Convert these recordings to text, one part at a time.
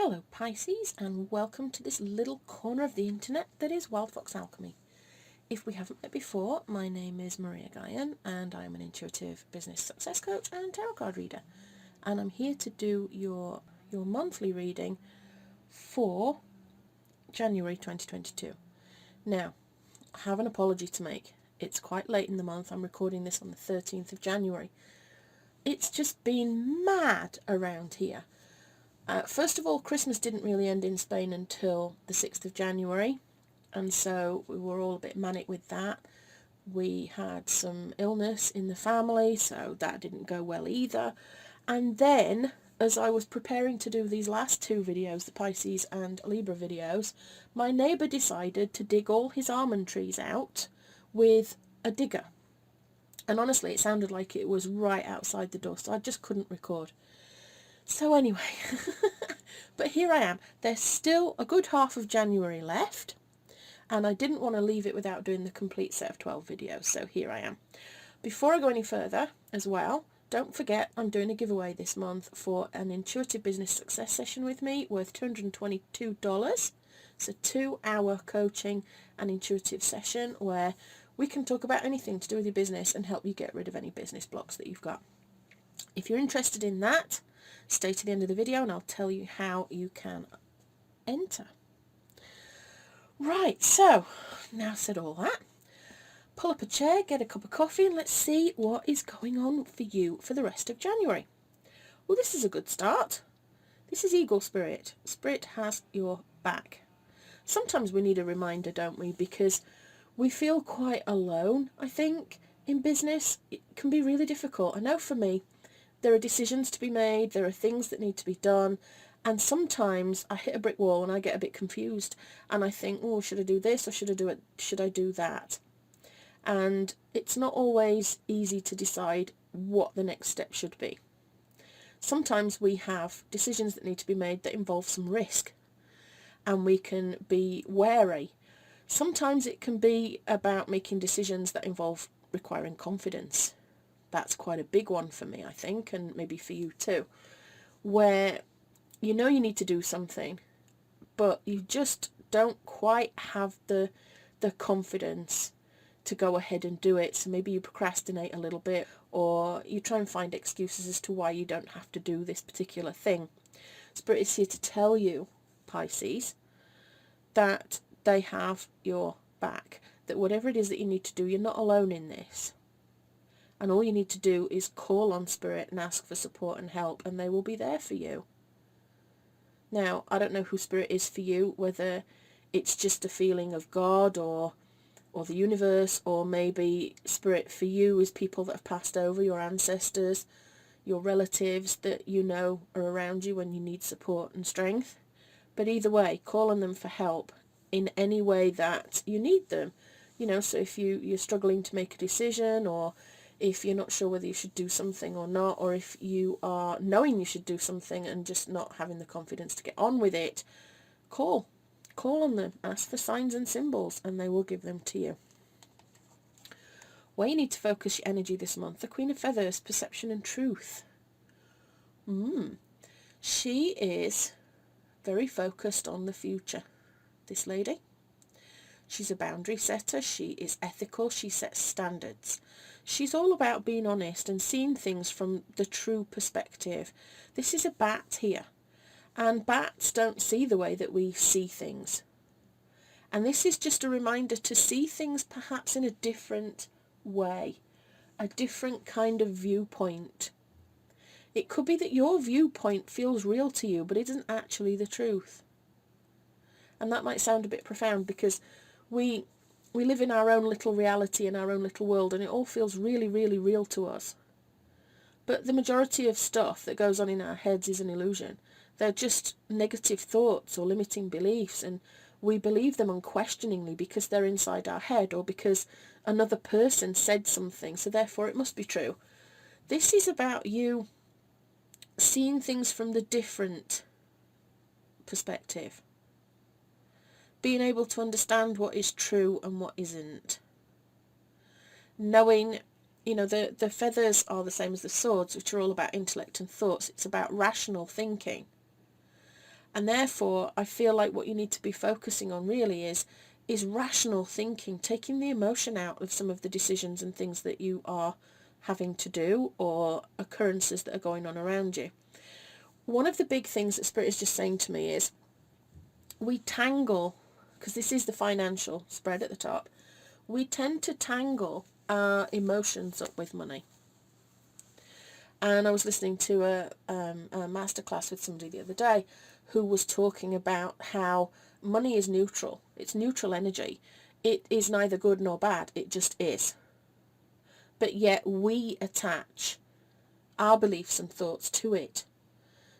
Hello Pisces, and welcome to this little corner of the internet that is Wild Fox Alchemy. If we haven't met before, my name is Maria Gaian and I'm an intuitive business success coach and tarot card reader, and I'm here to do your monthly reading for January 2022. Now, I have an apology to make. It's quite late in the month. I'm recording this on the 13th of January. It's just been mad around here. First of all, Christmas didn't really end in Spain until the 6th of January, and so we were all a bit manic with that. We had some illness in the family, so that didn't go well either. And then, as I was preparing to do these last two videos, the Pisces and Libra videos, my neighbour decided to dig all his almond trees out with a digger. And honestly, it sounded like it was right outside the door, so I just couldn't record. So anyway, but here I am. There's still a good half of January left, and I didn't want to leave it without doing the complete set of 12 videos, so here I am. Before I go any further as well, don't forget I'm doing a giveaway this month for an intuitive business success session with me worth $222. It's a 2-hour coaching and intuitive session where we can talk about anything to do with your business and help you get rid of any business blocks that you've got. If you're interested in that, stay to the end of the video and I'll tell you how you can enter. Right, so now said all that, pull up a chair, get a cup of coffee, and let's see what is going on for you for the rest of January. Well, this is a good start. This is Eagle Spirit. Spirit has your back. Sometimes we need a reminder, don't we? Because we feel quite alone, I think, in business. It can be really difficult. I know for me, there are decisions to be made, there are things that need to be done, and sometimes I hit a brick wall and I get a bit confused and I think, oh, should I do this or should I do that? And it's not always easy to decide what the next step should be. Sometimes we have decisions that need to be made that involve some risk and we can be wary. Sometimes it can be about making decisions that involve requiring confidence. That's quite a big one for me, I think, and maybe for you too, where you know you need to do something, but you just don't quite have the confidence to go ahead and do it. So maybe you procrastinate a little bit, or you try and find excuses as to why you don't have to do this particular thing. Spirit is here to tell you, Pisces, that they have your back, that whatever it is that you need to do, you're not alone in this. And all you need to do is call on Spirit and ask for support and help, and they will be there for you. Now, I don't know who Spirit is for you, whether it's just a feeling of God or the universe, or maybe Spirit for you is people that have passed over, your ancestors, your relatives that you know are around you when you need support and strength. But either way, call on them for help in any way that you need them. You know, so if you're struggling to make a decision, or if you're not sure whether you should do something or not, or if you are knowing you should do something and just not having the confidence to get on with it, call on them, ask for signs and symbols, and they will give them to you. Where you need to focus your energy this month, the Queen of Feathers, perception and truth. She is very focused on the future, this lady. She's a boundary setter, she is ethical, she sets standards. She's all about being honest and seeing things from the true perspective. This is a bat here, and bats don't see the way that we see things. And this is just a reminder to see things perhaps in a different way, a different kind of viewpoint. It could be that your viewpoint feels real to you, but it isn't actually the truth. And that might sound a bit profound, because we live in our own little reality, in our own little world, and it all feels really, really real to us. But the majority of stuff that goes on in our heads is an illusion. They're just negative thoughts or limiting beliefs, and we believe them unquestioningly because they're inside our head, or because another person said something, so therefore it must be true. This is about you seeing things from the different perspective. Being able to understand what is true and what isn't. Knowing, you know, the feathers are the same as the swords, which are all about intellect and thoughts. It's about rational thinking. And therefore, I feel like what you need to be focusing on really is rational thinking, taking the emotion out of some of the decisions and things that you are having to do, or occurrences that are going on around you. One of the big things that Spirit is just saying to me is, we tangle, because this is the financial spread at the top, we tend to tangle our emotions up with money. And I was listening to a masterclass with somebody the other day who was talking about how money is neutral. It's neutral energy. It is neither good nor bad. It just is. But yet we attach our beliefs and thoughts to it.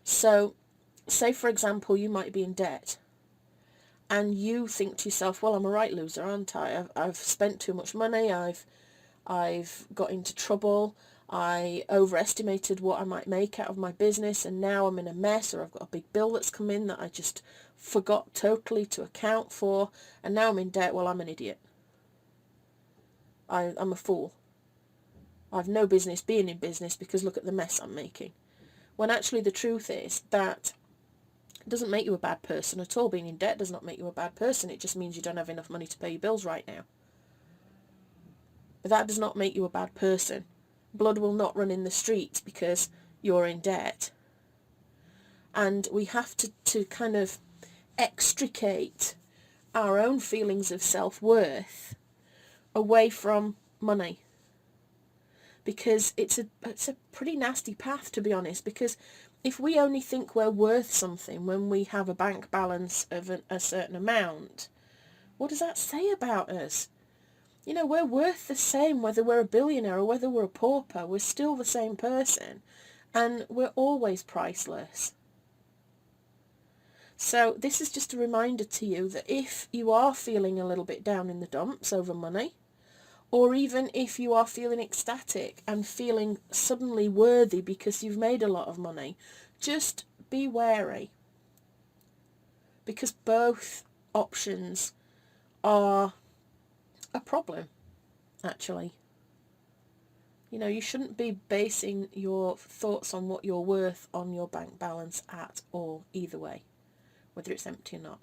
So, say for example, you might be in debt, and you think to yourself, well, I'm a right loser, aren't I? I've spent too much money, I've got into trouble, I overestimated what I might make out of my business, and now I'm in a mess, or I've got a big bill that's come in that I just forgot totally to account for, and now I'm in debt. Well, I'm an idiot. I'm a fool. I've no business being in business because look at the mess I'm making. When actually the truth is that it doesn't make you a bad person at all. Being in debt does not make you a bad person. It just means you don't have enough money to pay your bills right now. But that does not make you a bad person. Blood will not run in the streets because you're in debt. And we have to kind of extricate our own feelings of self-worth away from money. Because it's a pretty nasty path, to be honest, because if we only think we're worth something when we have a bank balance of a certain amount, what does that say about us? You know, we're worth the same whether we're a billionaire or whether we're a pauper. We're still the same person, and we're always priceless. So this is just a reminder to you that if you are feeling a little bit down in the dumps over money, or even if you are feeling ecstatic and feeling suddenly worthy because you've made a lot of money, just be wary. Because both options are a problem, actually. You know, you shouldn't be basing your thoughts on what you're worth on your bank balance at all, either way, whether it's empty or not.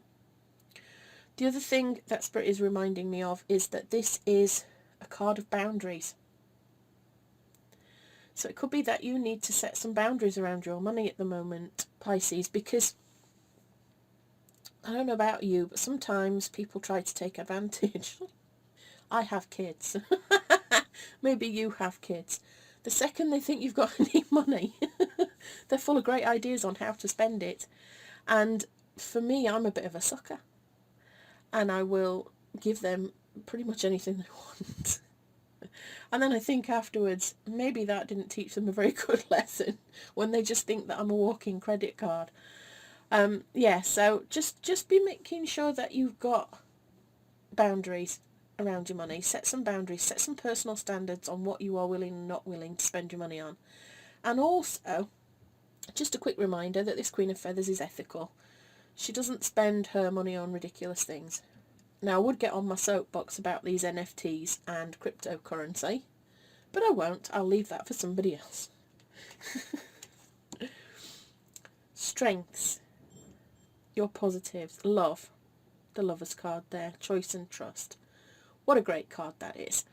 The other thing that Spirit is reminding me of is that this is a card of boundaries. So it could be that you need to set some boundaries around your money at the moment, Pisces, because I don't know about you, but sometimes people try to take advantage. I have kids. Maybe you have kids. The second they think you've got any money, they're full of great ideas on how to spend it. And for me, I'm a bit of a sucker. And I will give them pretty much anything they want. And then I think afterwards, maybe that didn't teach them a very good lesson when they just think that I'm a walking credit card. So just be making sure that you've got boundaries around your money. Set some boundaries, set some personal standards on what you are willing and not willing to spend your money on. And also, just a quick reminder that this Queen of Feathers is ethical. She doesn't spend her money on ridiculous things. Now, I would get on my soapbox about these NFTs and cryptocurrency, but I won't. I'll leave that for somebody else. Strengths. Your positives. Love. The Lover's card there. Choice and trust. What a great card that is.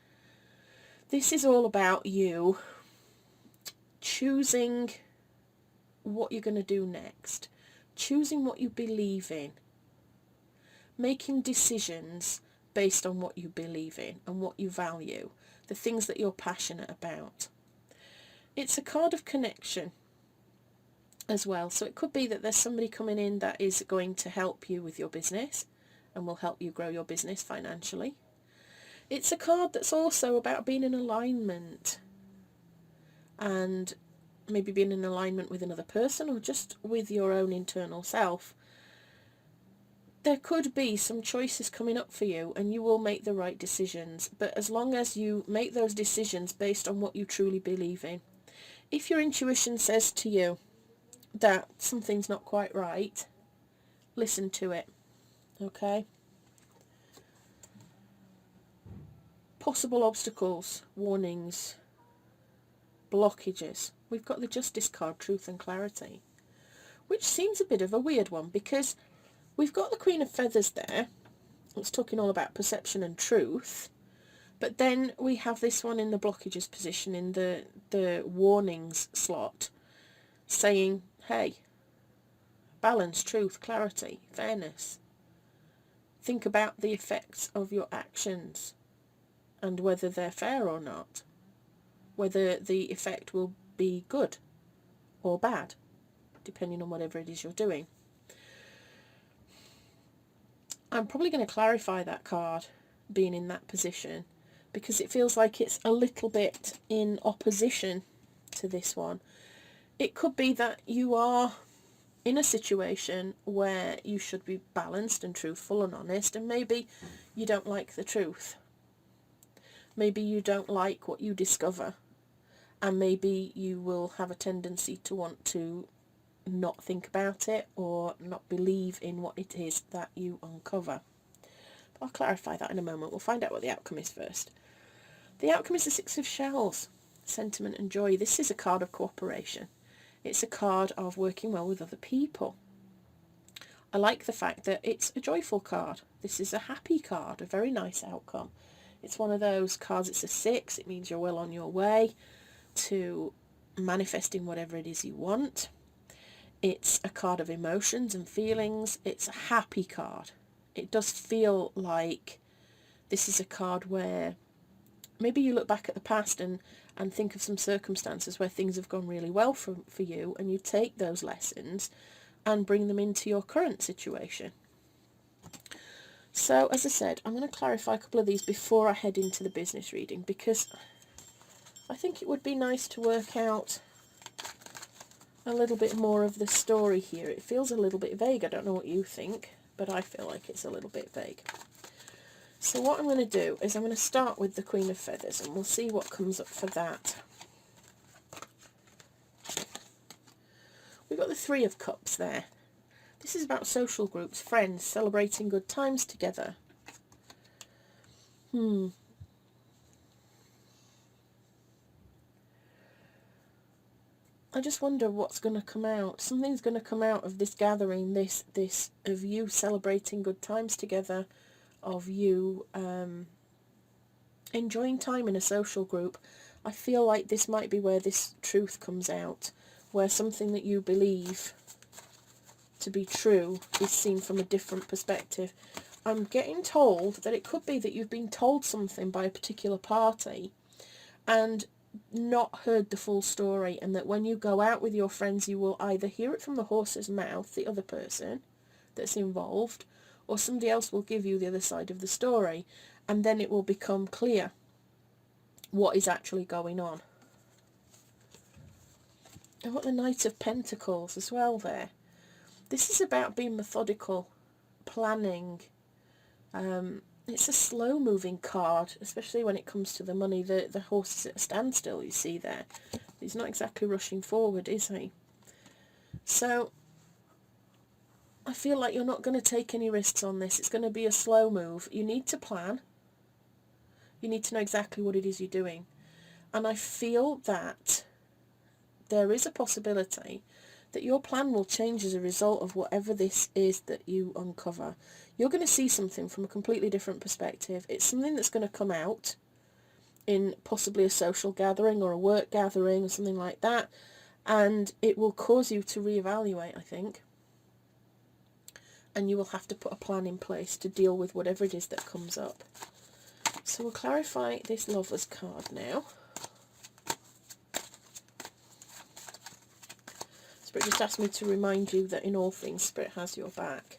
This is all about you choosing what you're going to do next. Choosing what you believe in. Making decisions based on what you believe in and what you value, the things that you're passionate about. It's a card of connection as well, so it could be that there's somebody coming in that is going to help you with your business and will help you grow your business financially. It's a card that's also about being in alignment, and maybe being in alignment with another person or just with your own internal self. There could be some choices coming up for you and you will make the right decisions, but as long as you make those decisions based on what you truly believe in. If your intuition says to you that something's not quite right, listen to it, okay? Possible obstacles, warnings, blockages. We've got the Justice card, truth and clarity. which seems a bit of a weird one, because we've got the Queen of Feathers there. It's talking all about perception and truth. But then we have this one in the blockages position in the warnings slot, saying, hey, balance, truth, clarity, fairness. Think about the effects of your actions and whether they're fair or not. Whether the effect will be good or bad, depending on whatever it is you're doing. I'm probably going to clarify that card being in that position, because it feels like it's a little bit in opposition to this one. It could be that you are in a situation where you should be balanced and truthful and honest, and maybe you don't like the truth. Maybe you don't like what you discover, and maybe you will have a tendency to want to not think about it or not believe in what it is that you uncover. But I'll clarify that in a moment. We'll find out what the outcome is first. The outcome is the Six of Shells, sentiment and joy. This is a card of cooperation. It's a card of working well with other people. I like the fact that it's a joyful card. This is a happy card, a very nice outcome. It's one of those cards, it's a 6, it means you're well on your way to manifesting whatever it is you want. It's a card of emotions and feelings. It's a happy card. It does feel like this is a card where maybe you look back at the past and think of some circumstances where things have gone really well for you, and you take those lessons and bring them into your current situation. So, as I said, I'm going to clarify a couple of these before I head into the business reading, because I think it would be nice to work out a little bit more of the story here. It feels a little bit vague. I don't know what you think, but I feel like it's a little bit vague. So what I'm going to do is I'm going to start with the Queen of Feathers, and we'll see what comes up for that. We've got the Three of Cups there. This is about social groups, friends, celebrating good times together. I just wonder what's going to come out. Something's going to come out of this gathering, this of you celebrating good times together, of you enjoying time in a social group. I feel like this might be where this truth comes out, where something that you believe to be true is seen from a different perspective. I'm getting told that it could be that you've been told something by a particular party and not heard the full story, and that when you go out with your friends you will either hear it from the horse's mouth, the other person that's involved, or somebody else will give you the other side of the story, and then it will become clear what is actually going on. I've got the Knight of Pentacles as well there. This is about being methodical, planning. It's a slow-moving card, especially when it comes to the money. The horse is at a standstill, you see there. He's not exactly rushing forward, is he? So I feel like you're not going to take any risks on this. It's going to be a slow move. You need to plan. You need to know exactly what it is you're doing. And I feel that there is a possibility that your plan will change as a result of whatever this is that you uncover. You're going to see something from a completely different perspective. It's something that's going to come out in possibly a social gathering or a work gathering or something like that, and it will cause you to reevaluate, I think. And you will have to put a plan in place to deal with whatever it is that comes up. So we'll clarify this Lover's card now. Spirit just asked me to remind you that in all things Spirit has your back.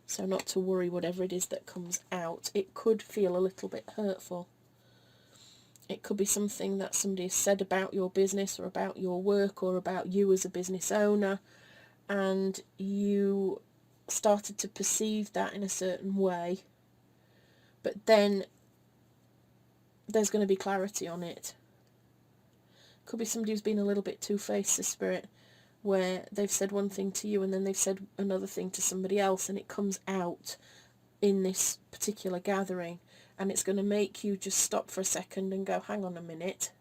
So not to worry whatever it is that comes out. It could feel a little bit hurtful. It could be something that somebody has said about your business or about your work or about you as a business owner, and you started to perceive that in a certain way, but then there's going to be clarity on it. Could be somebody who's been a little bit two-faced, the Spirit, where they've said one thing to you and then they've said another thing to somebody else, and it comes out in this particular gathering, and it's going to make you just stop for a second and go, hang on a minute,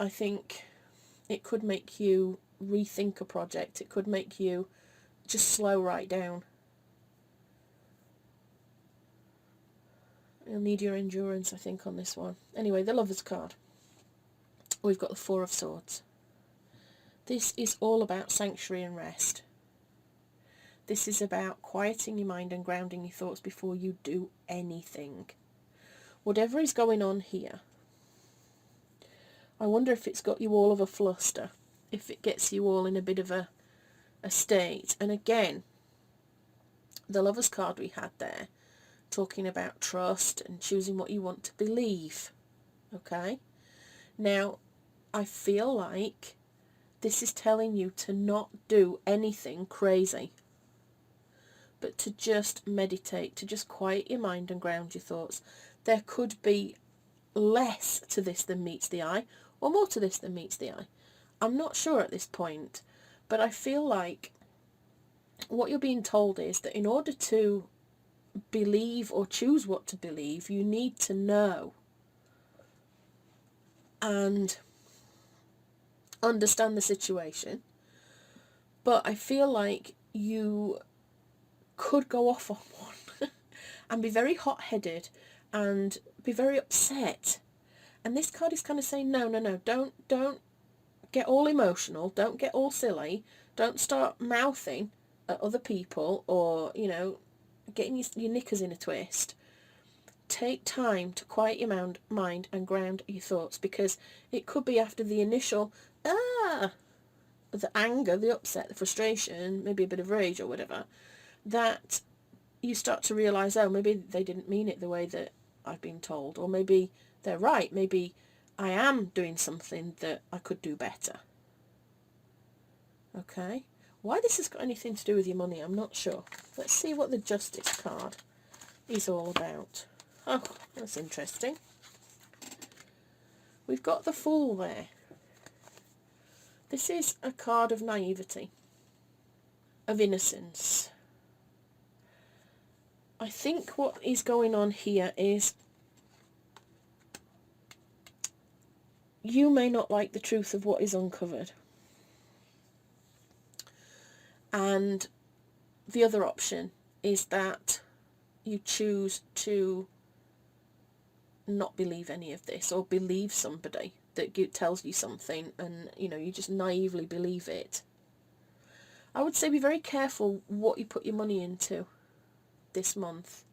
I think it could make you rethink a project. It could make you just slow right down. You'll need your endurance, I think, on this one. Anyway, the Lover's card. We've got the Four of Swords. This is all about sanctuary and rest. This is about quieting your mind and grounding your thoughts before you do anything. Whatever is going on here, I wonder if it's got you all of a fluster, if it gets you all in a bit of a state. And again, the Lover's card we had there, talking about trust and choosing what you want to believe. Okay? Now, I feel like this is telling you to not do anything crazy, but to just meditate, to just quiet your mind and ground your thoughts. There could be less to this than meets the eye, or more to this than meets the eye. I'm not sure at this point, but I feel like what you're being told is that in order to believe or choose what to believe, you need to know and understand the situation. But I feel like you could go off on one and be very hot-headed and be very upset. And this card is kind of saying, no, don't get all emotional, don't get all silly, don't start mouthing at other people or, getting your knickers in a twist. Take time to quiet your mind and ground your thoughts, because it could be after the initial, the anger, the upset, the frustration, maybe a bit of rage or whatever, that you start to realise, oh, maybe they didn't mean it the way that I've been told, or maybe they're right, maybe I am doing something that I could do better. Okay? Why this has got anything to do with your money, I'm not sure. Let's see what the Justice card is all about. Oh, that's interesting. We've got the Fool there. This is a card of naivety, of innocence. I think what is going on here is you may not like the truth of what is uncovered. And the other option is that you choose to not believe any of this, or believe somebody that tells you something and, you just naively believe it. I would say be very careful what you put your money into this month,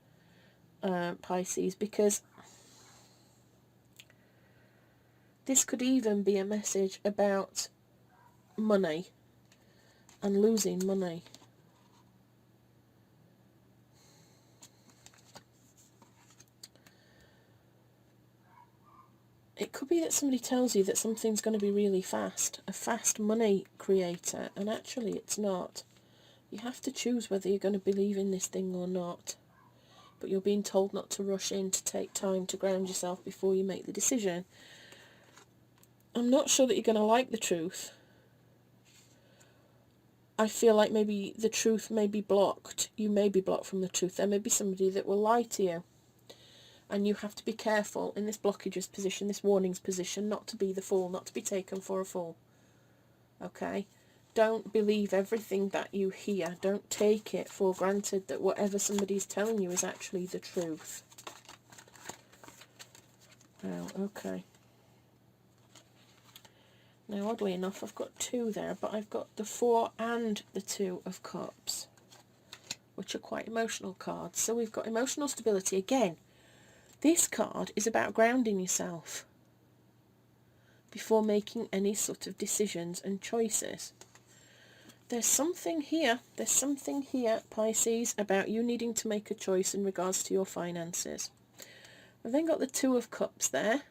Pisces, because this could even be a message about money and losing money. It could be that somebody tells you that something's going to be really fast, a fast money creator, and actually it's not. You have to choose whether you're going to believe in this thing or not. But you're being told not to rush in, to take time to ground yourself before you make the decision. I'm not sure that you're going to like the truth. I feel like maybe the truth may be blocked. You may be blocked from the truth. There may be somebody that will lie to you. And you have to be careful in this blockages position, this warnings position, not to be the fool, not to be taken for a fool. Okay? Don't believe everything that you hear. Don't take it for granted that whatever somebody's telling you is actually the truth. Well, okay. Now, oddly enough, I've got two there, but I've got the Four and the Two of Cups, which are quite emotional cards. So we've got emotional stability. Again, this card is about grounding yourself before making any sort of decisions and choices. There's something here, Pisces, about you needing to make a choice in regards to your finances. I've then got the Two of Cups there.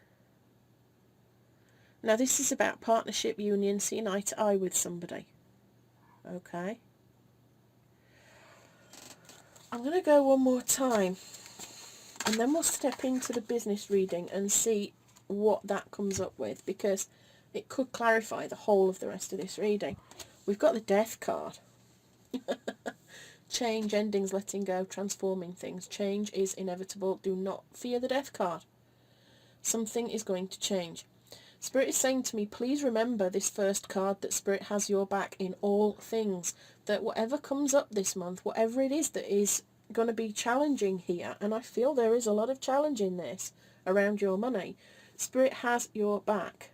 Now this is about partnership, union, seeing eye to eye with somebody. Okay. I'm going to go one more time, and then we'll step into the business reading and see what that comes up with, because it could clarify the whole of the rest of this reading. We've got the Death card. Change, endings, letting go, transforming things. Change is inevitable. Do not fear the Death card. Something is going to change. Spirit is saying to me, please remember this first card, that Spirit has your back in all things, that whatever comes up this month, whatever it is that is going to be challenging here, and I feel there is a lot of challenge in this around your money, Spirit has your back.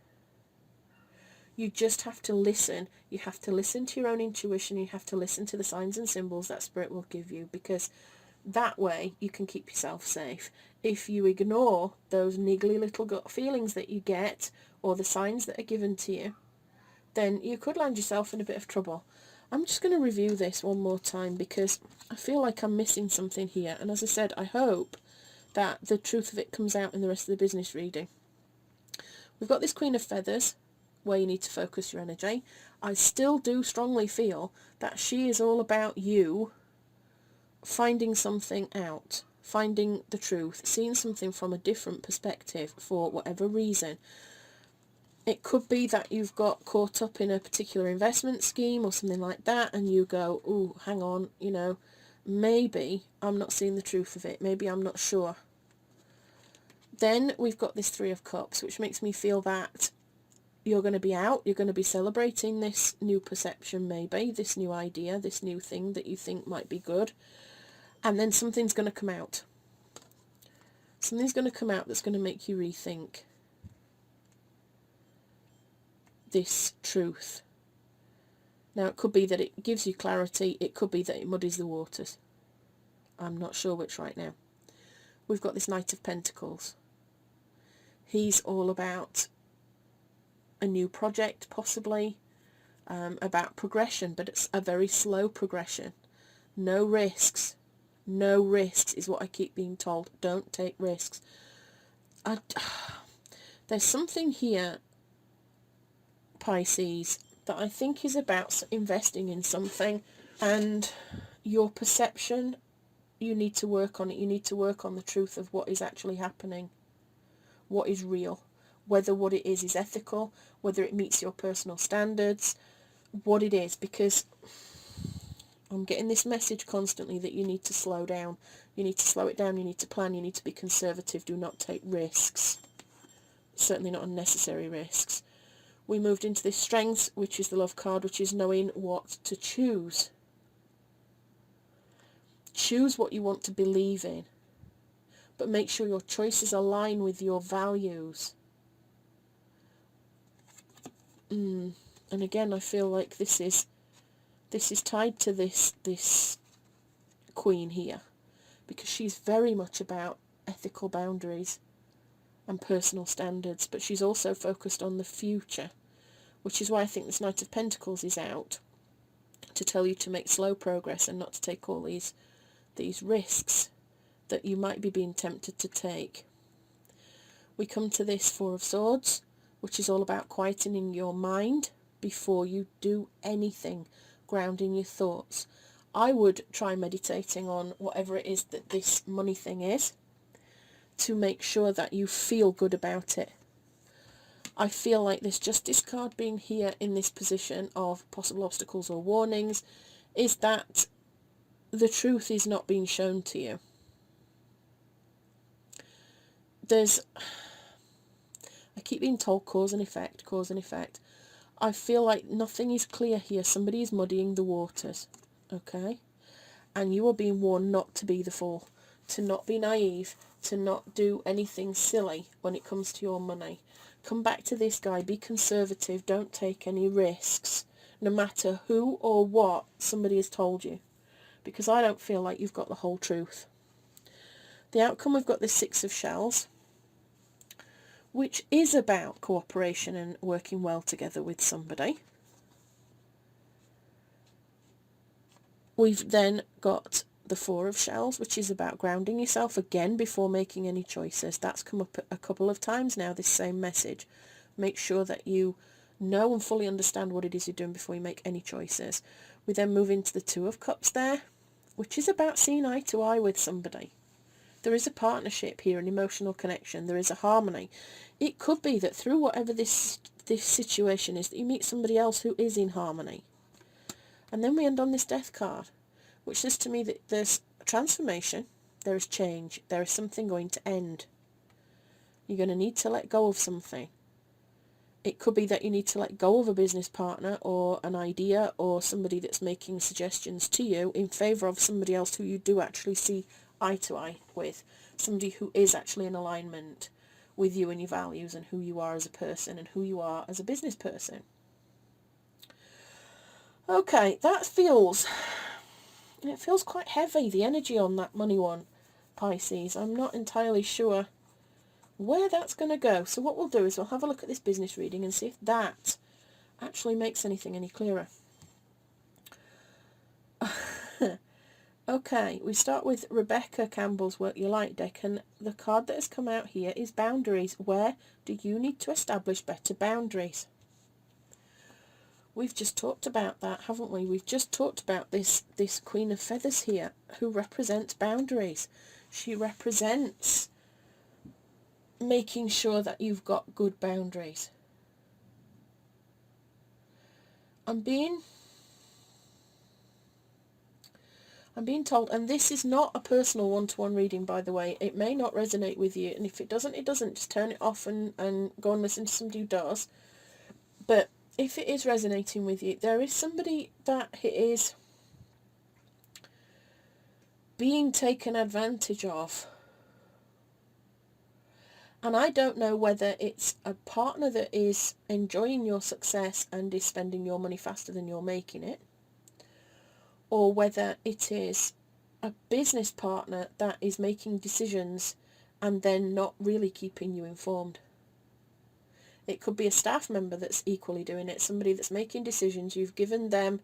You just have to listen. You have to listen to your own intuition. You have to listen to the signs and symbols that Spirit will give you, because that way you can keep yourself safe. If you ignore those niggly little gut feelings that you get, or the signs that are given to you, then you could land yourself in a bit of trouble. I'm just going to review this one more time because I feel like I'm missing something here. And as I said, I hope that the truth of it comes out in the rest of the business reading. We've got this Queen of Feathers, where you need to focus your energy. I still do strongly feel that she is all about you finding something out, finding the truth, seeing something from a different perspective for whatever reason. It could be that you've got caught up in a particular investment scheme or something like that, and you go, oh, hang on, maybe I'm not seeing the truth of it. Maybe I'm not sure. Then we've got this Three of Cups, which makes me feel that you're going to be out, you're going to be celebrating this new perception, maybe, this new idea, this new thing that you think might be good. And then something's going to come out. Something's going to come out that's going to make you rethink this truth. Now, it could be that it gives you clarity. It could be that it muddies the waters. I'm not sure which right now. We've got this Knight of Pentacles. He's all about a new project, possibly, about progression, but it's a very slow progression. No risks. No risks is what I keep being told. Don't take risks. There's something here, Pisces, that I think is about investing in something, and your perception, you need to work on it. You need to work on the truth of what is actually happening, what is real, whether what it is ethical, whether it meets your personal standards, what it is, because I'm getting this message constantly that you need to slow down. You need to slow it down. You need to plan. You need to be conservative. Do not take risks. Certainly not unnecessary risks. We moved into this Strength, which is the Love card, which is knowing what to choose. Choose what you want to believe in, but make sure your choices align with your values. And again, I feel like this is tied to this Queen here, because she's very much about ethical boundaries and personal standards, but she's also focused on the future, which is why I think this Knight of Pentacles is out, to tell you to make slow progress and not to take all these risks that you might be being tempted to take. We come to this Four of Swords, which is all about quietening your mind before you do anything, grounding your thoughts. I would try meditating on whatever it is that this money thing is, to make sure that you feel good about it. I feel like this Justice card being here in this position of possible obstacles or warnings is that the truth is not being shown to you. I keep being told cause and effect, cause and effect. I feel like nothing is clear here. Somebody is muddying the waters, okay? And you are being warned not to be the fool, to not be naive, to not do anything silly when it comes to your money. Come back to this guy, be conservative, don't take any risks, no matter who or what somebody has told you, because I don't feel like you've got the whole truth. The outcome, we've got the Six of Shells, which is about cooperation and working well together with somebody. We've then got the Four of Shells, which is about grounding yourself again before making any choices. That's come up a couple of times now, this same message. Make sure that you know and fully understand what it is you're doing before you make any choices. We then move into the Two of Cups there, which is about seeing eye to eye with somebody. There is a partnership here, an emotional connection. There is a harmony. It could be that through whatever this situation is, that you meet somebody else who is in harmony. And then we end on this Death card, which says to me that there's a transformation, there is change, there is something going to end. You're going to need to let go of something. It could be that you need to let go of a business partner or an idea or somebody that's making suggestions to you in favour of somebody else who you do actually see eye to eye with, somebody who is actually in alignment with you and your values and who you are as a person and who you are as a business person. Okay, it feels quite heavy, the energy on that money one, Pisces. I'm not entirely sure where that's going to go. So what we'll do is we'll have a look at this business reading and see if that actually makes anything any clearer. Okay, we start with Rebecca Campbell's Work Your Light deck, and the card that has come out here is Boundaries. Where do you need to establish better boundaries? We've just talked about that, haven't we? We've just talked about this Queen of Feathers here, who represents boundaries. She represents making sure that you've got good boundaries. I'm being told, and this is not a personal one-to-one reading, by the way. It may not resonate with you, and if it doesn't, it doesn't. Just turn it off and go and listen to somebody who does. But if it is resonating with you, there is somebody that is being taken advantage of. And I don't know whether it's a partner that is enjoying your success and is spending your money faster than you're making it, or whether it is a business partner that is making decisions and then not really keeping you informed. It could be a staff member that's equally doing it, somebody that's making decisions. You've given them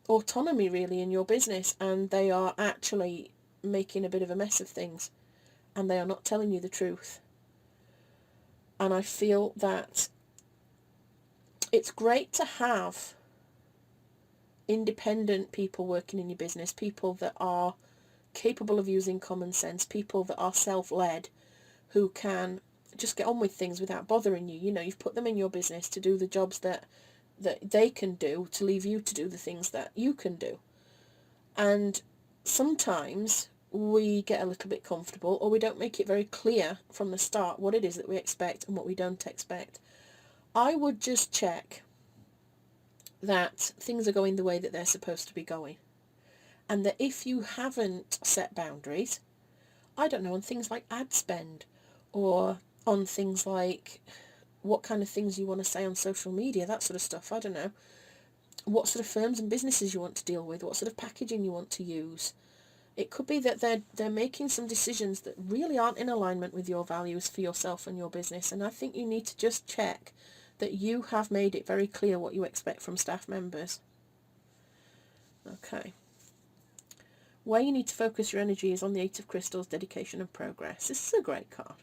autonomy really in your business, and they are actually making a bit of a mess of things, and they are not telling you the truth. And I feel that it's great to have independent people working in your business, people that are capable of using common sense, people that are self-led, who can just get on with things without bothering you. You know, you've put them in your business to do the jobs that they can do, to leave you to do the things that you can do. And sometimes we get a little bit comfortable, or we don't make it very clear from the start what it is that we expect and what we don't expect. I would just check that things are going the way that they're supposed to be going, and that if you haven't set boundaries, I don't know, on things like ad spend, or on things like what kind of things you want to say on social media, that sort of stuff, I don't know, what sort of firms and businesses you want to deal with, what sort of packaging you want to use. It could be that they're making some decisions that really aren't in alignment with your values for yourself and your business, and I think you need to just check that you have made it very clear what you expect from staff members. Okay. Where you need to focus your energy is on the Eight of Crystals, dedication and progress. This is a great card.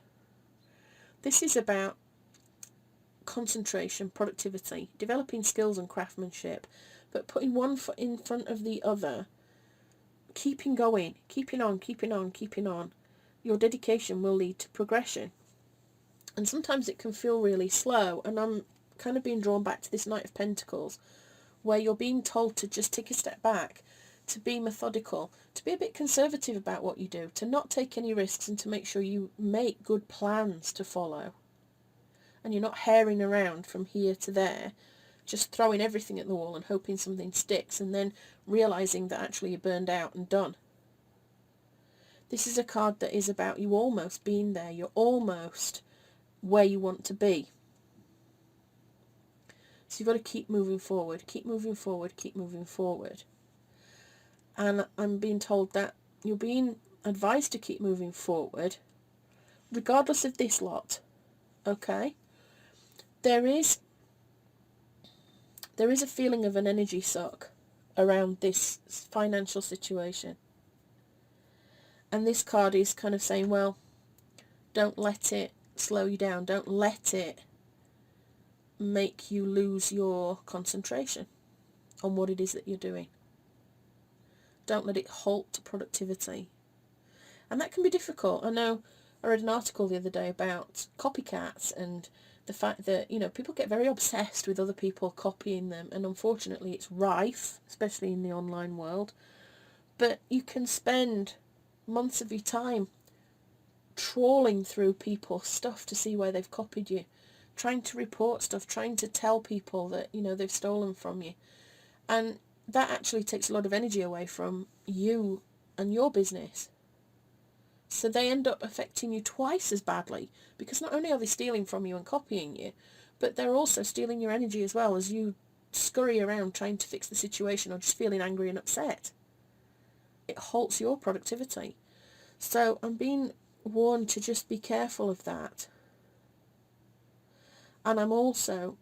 This is about concentration, productivity, developing skills and craftsmanship, but putting one foot in front of the other, keeping going, keeping on. Your dedication will lead to progression. And sometimes it can feel really slow, and I'm kind of being drawn back to this Knight of Pentacles, where you're being told to just take a step back, to be methodical, to be a bit conservative about what you do, to not take any risks, and to make sure you make good plans to follow. And you're not herring around from here to there, just throwing everything at the wall and hoping something sticks, and then realising that actually you're burned out and done. This is a card that is about you almost being there. You're almost where you want to be. So you've got to keep moving forward, keep moving forward, keep moving forward. And I'm being told that you're being advised to keep moving forward, regardless of this lot. Okay? There is a feeling of an energy suck around this financial situation. And this card is kind of saying, well, don't let it slow you down. Don't let it make you lose your concentration on what it is that you're doing. Don't let it halt productivity. And that can be difficult. I know I read an article the other day about copycats and the fact that, you know, people get very obsessed with other people copying them, and unfortunately it's rife, especially in the online world. But you can spend months of your time trawling through people's stuff to see where they've copied you, trying to report stuff, trying to tell people that, you know, they've stolen from you. And that actually takes a lot of energy away from you and your business. So they end up affecting you twice as badly, because not only are they stealing from you and copying you, but they're also stealing your energy as well as you scurry around trying to fix the situation or just feeling angry and upset. It halts your productivity. So I'm being warned to just be careful of that. And I'm also,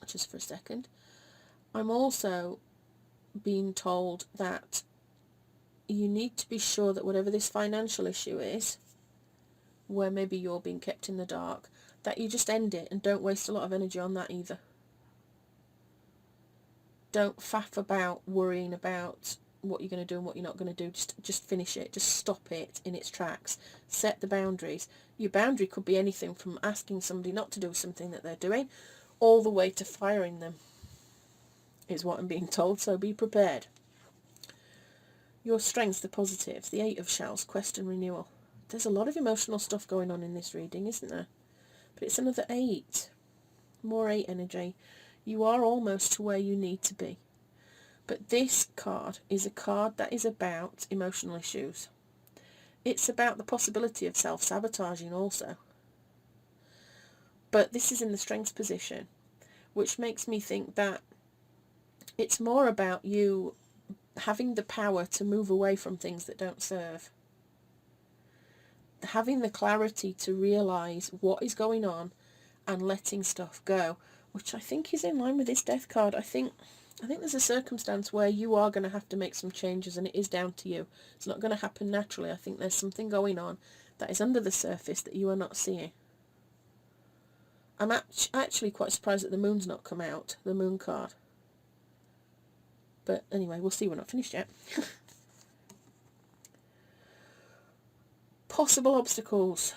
just for a second, I'm also being told that you need to be sure that whatever this financial issue is, where maybe you're being kept in the dark, that you just end it and don't waste a lot of energy on that either. Don't faff about worrying about what you're going to do and what you're not going to do. Just finish it. Just stop it in its tracks. Set the boundaries. Your boundary could be anything from asking somebody not to do something that they're doing all the way to firing them, is what I'm being told, so be prepared. Your strengths, the positives, the 8 of shells, quest and renewal. There's a lot of emotional stuff going on in this reading, isn't there? But it's another 8. More 8 energy. You are almost to where you need to be. But this card is a card that is about emotional issues. It's about the possibility of self-sabotaging also. But this is in the strengths position, which makes me think that it's more about you having the power to move away from things that don't serve. Having the clarity to realise what is going on and letting stuff go, which I think is in line with this death card. I think there's a circumstance where you are going to have to make some changes, and it is down to you. It's not going to happen naturally. I think there's something going on that is under the surface that you are not seeing. I'm actually quite surprised that the moon's not come out, the moon card. But anyway, we'll see, we're not finished yet. Possible obstacles.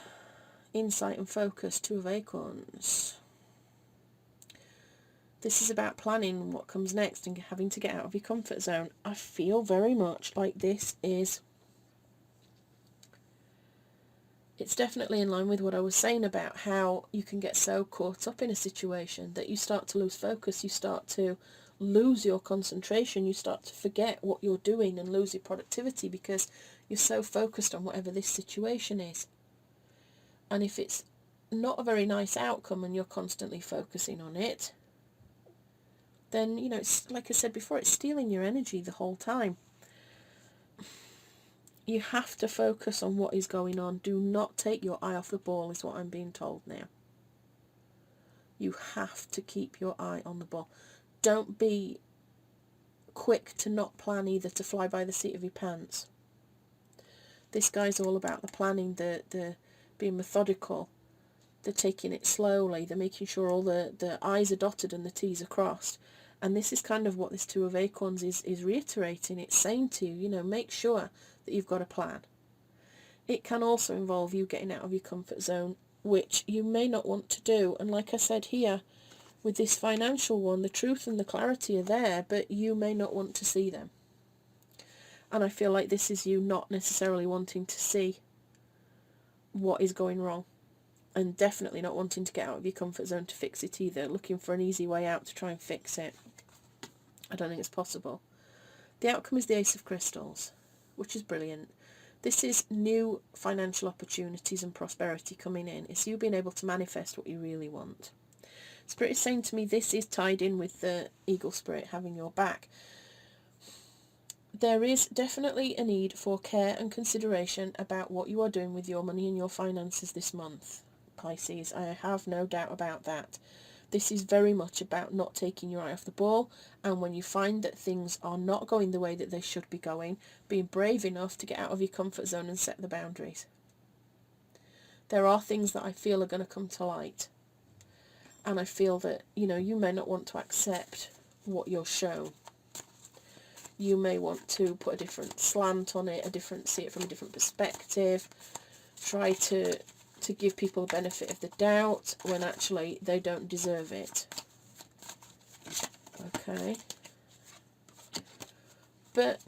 Insight and focus, 2 of acorns. This is about planning what comes next and having to get out of your comfort zone. I feel very much like this is... It's definitely in line with what I was saying about how you can get so caught up in a situation that you start to lose focus, you start to lose your concentration, you start to forget what you're doing and lose your productivity because you're so focused on whatever this situation is. And if it's not a very nice outcome and you're constantly focusing on it, then, you know, it's like I said before, it's stealing your energy the whole time. You have to focus on what is going on. Do not take your eye off the ball, is what I'm being told now. You have to keep your eye on the ball. Don't be quick to not plan either, to fly by the seat of your pants. This guy's all about the planning, the being methodical, the taking it slowly, the making sure all the I's are dotted and the T's are crossed. And this is kind of what this 2 of acorns is reiterating. It's saying to you, you know, make sure that you've got a plan. It can also involve you getting out of your comfort zone, which you may not want to do. And like I said here, with this financial one, the truth and the clarity are there, but you may not want to see them. And I feel like this is you not necessarily wanting to see what is going wrong, and definitely not wanting to get out of your comfort zone to fix it either, looking for an easy way out to try and fix it. I don't think it's possible. The outcome is the Ace of Crystals, which is brilliant. This is new financial opportunities and prosperity coming in. It's you being able to manifest what you really want. Spirit is saying to me this is tied in with the Eagle Spirit having your back. There is definitely a need for care and consideration about what you are doing with your money and your finances this month, Pisces. I have no doubt about that. This is very much about not taking your eye off the ball, and when you find that things are not going the way that they should be going, being brave enough to get out of your comfort zone and set the boundaries. There are things that I feel are going to come to light, and I feel that, you know, you may not want to accept what you're shown. You may want to put a different slant on it, see it from a different perspective, try to give people the benefit of the doubt when actually they don't deserve it. Okay. But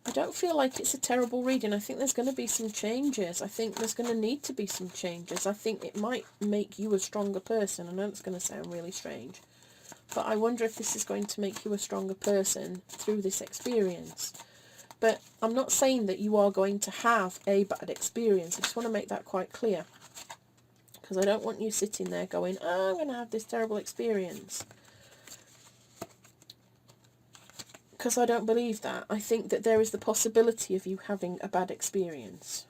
I don't feel like it's a terrible reading. I think there's going to be some changes. I think there's going to need to be some changes. I think it might make you a stronger person. I know it's going to sound really strange, but I wonder if this is going to make you a stronger person through this experience. But I'm not saying that you are going to have a bad experience. I just want to make that quite clear, because I don't want you sitting there going, oh, I'm going to have this terrible experience. Because I don't believe that. I think that there is the possibility of you having a bad experience.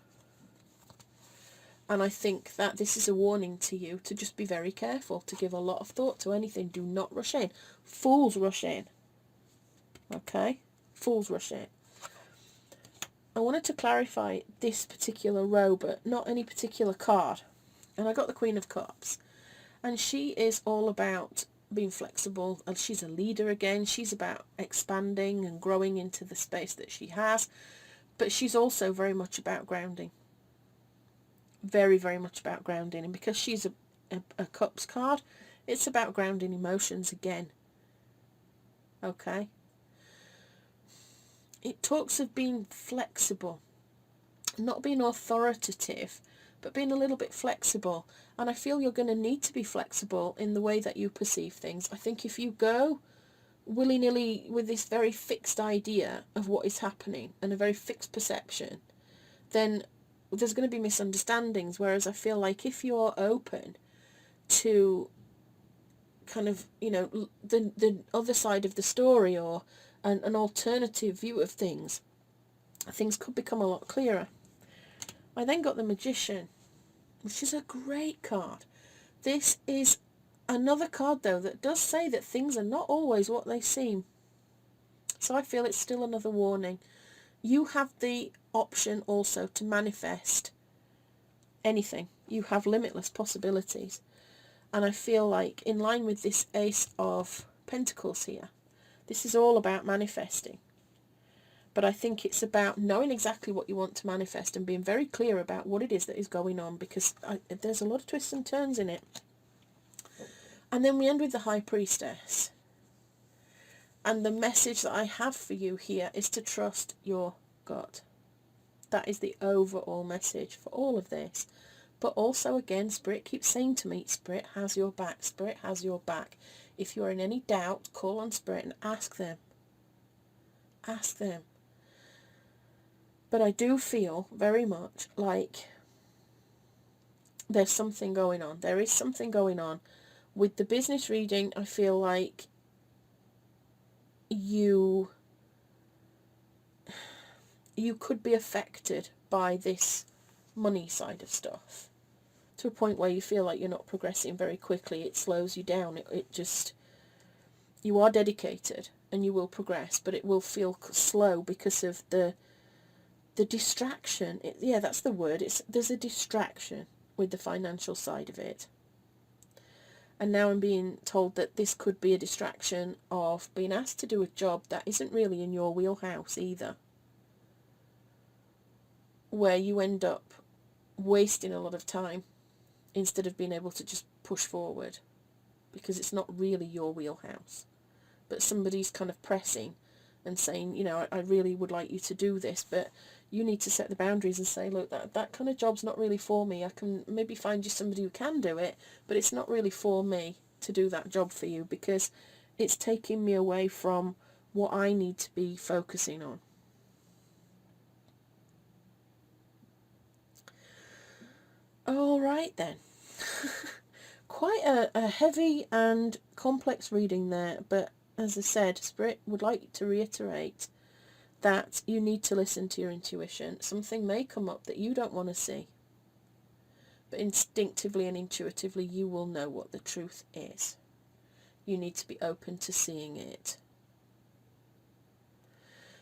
And I think that this is a warning to you to just be very careful, to give a lot of thought to anything. Do not rush in. Fools rush in. Okay? Fools rush in. I wanted to clarify this particular row, but not any particular card. And I got the Queen of Cups. And she is all about being flexible, and she's a leader again. She's about expanding and growing into the space that she has, but she's also very much about grounding. Very, very much about grounding. And because she's a Cups card, it's about grounding emotions again. Okay? It talks of being flexible, not being authoritative, but being a little bit flexible. And I feel you're going to need to be flexible in the way that you perceive things. I think if you go willy-nilly with this very fixed idea of what is happening and a very fixed perception, then there's going to be misunderstandings. Whereas I feel like if you're open to kind of, you know, the other side of the story, or an alternative view of things, things could become a lot clearer. I then got the Magician, which is a great card. This is another card, though, that does say that things are not always what they seem. So I feel it's still another warning. You have the option also to manifest anything. You have limitless possibilities. And I feel like, in line with this Ace of Pentacles here, this is all about manifesting. But I think it's about knowing exactly what you want to manifest and being very clear about what it is that is going on, because there's a lot of twists and turns in it. And then we end with the High Priestess. And the message that I have for you here is to trust your gut. That is the overall message for all of this. But also, again, Spirit keeps saying to me, Spirit has your back. Spirit has your back. If you're in any doubt, call on Spirit and ask them. Ask them. But I do feel very much like there's something going on. There is something going on. With the business reading, I feel like you could be affected by this money side of stuff, to a point where you feel like you're not progressing very quickly. It slows you down. It just, you are dedicated and you will progress, but it will feel slow because of the distraction. Yeah, that's the word. There's a distraction with the financial side of it. And now I'm being told that this could be a distraction of being asked to do a job that isn't really in your wheelhouse either, where you end up wasting a lot of time instead of being able to just push forward, because it's not really your wheelhouse. But somebody's kind of pressing and saying, you know, I really would like you to do this, but you need to set the boundaries and say, look, that kind of job's not really for me. I can maybe find you somebody who can do it, but it's not really for me to do that job for you, because it's taking me away from what I need to be focusing on. All right then. Quite a heavy and complex reading there, but as I said, Spirit would like to reiterate that you need to listen to your intuition. Something may come up that you don't want to see, but instinctively and intuitively you will know what the truth is. You need to be open to seeing it.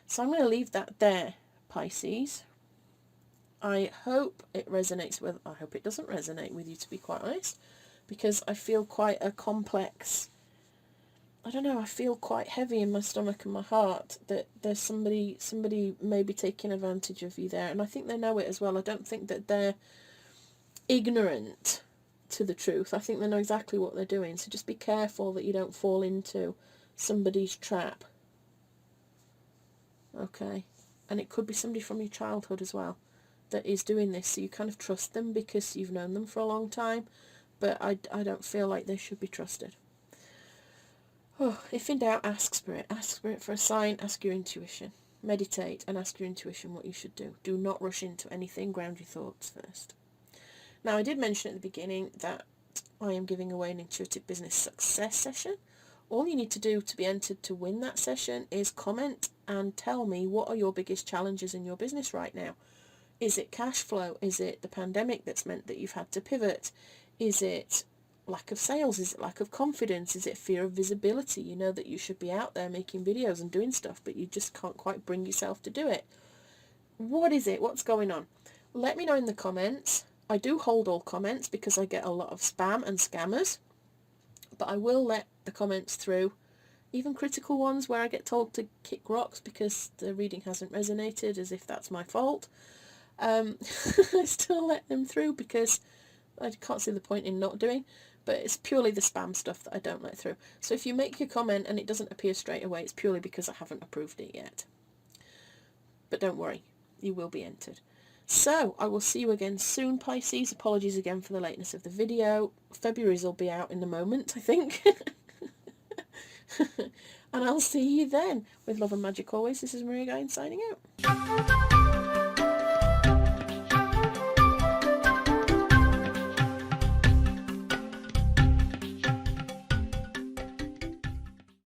So I'm going to leave that there, Pisces. I hope it resonates with, I hope it doesn't resonate with you, to be quite honest, because I feel quite a complex, I don't know, I feel quite heavy in my stomach and my heart that there's somebody maybe taking advantage of you there, and I think they know it as well. I don't think that they're ignorant to the truth. I think they know exactly what they're doing, so just be careful that you don't fall into somebody's trap. Okay? and it could be somebody from your childhood as well that is doing this, so you kind of trust them because you've known them for a long time, but I don't feel like they should be trusted. Oh, if in doubt, ask Spirit for a sign, ask your intuition, meditate and ask your intuition what you should do. Do not rush into anything, ground your thoughts first. Now, I did mention at the beginning that I am giving away an intuitive business success session. All you need to do to be entered to win that session is comment and tell me what are your biggest challenges in your business right now. Is it cash flow? Is it the pandemic that's meant that you've had to pivot? Is it lack of sales? Is it lack of confidence? Is it fear of visibility? You know that you should be out there making videos and doing stuff, but you just can't quite bring yourself to do it. What is it? What's going on? Let me know in the comments. I do hold all comments because I get a lot of spam and scammers, but I will let the comments through, even critical ones where I get told to kick rocks because the reading hasn't resonated, as if that's my fault. I still let them through because I can't see the point in not doing, but it's purely the spam stuff that I don't let through. So if you make your comment and it doesn't appear straight away, it's purely because I haven't approved it yet. But don't worry, you will be entered. So, I will see you again soon, Pisces. Apologies again for the lateness of the video. February's will be out in a moment, I think. And I'll see you then. With love and magic always, this is Maria Gaian signing out.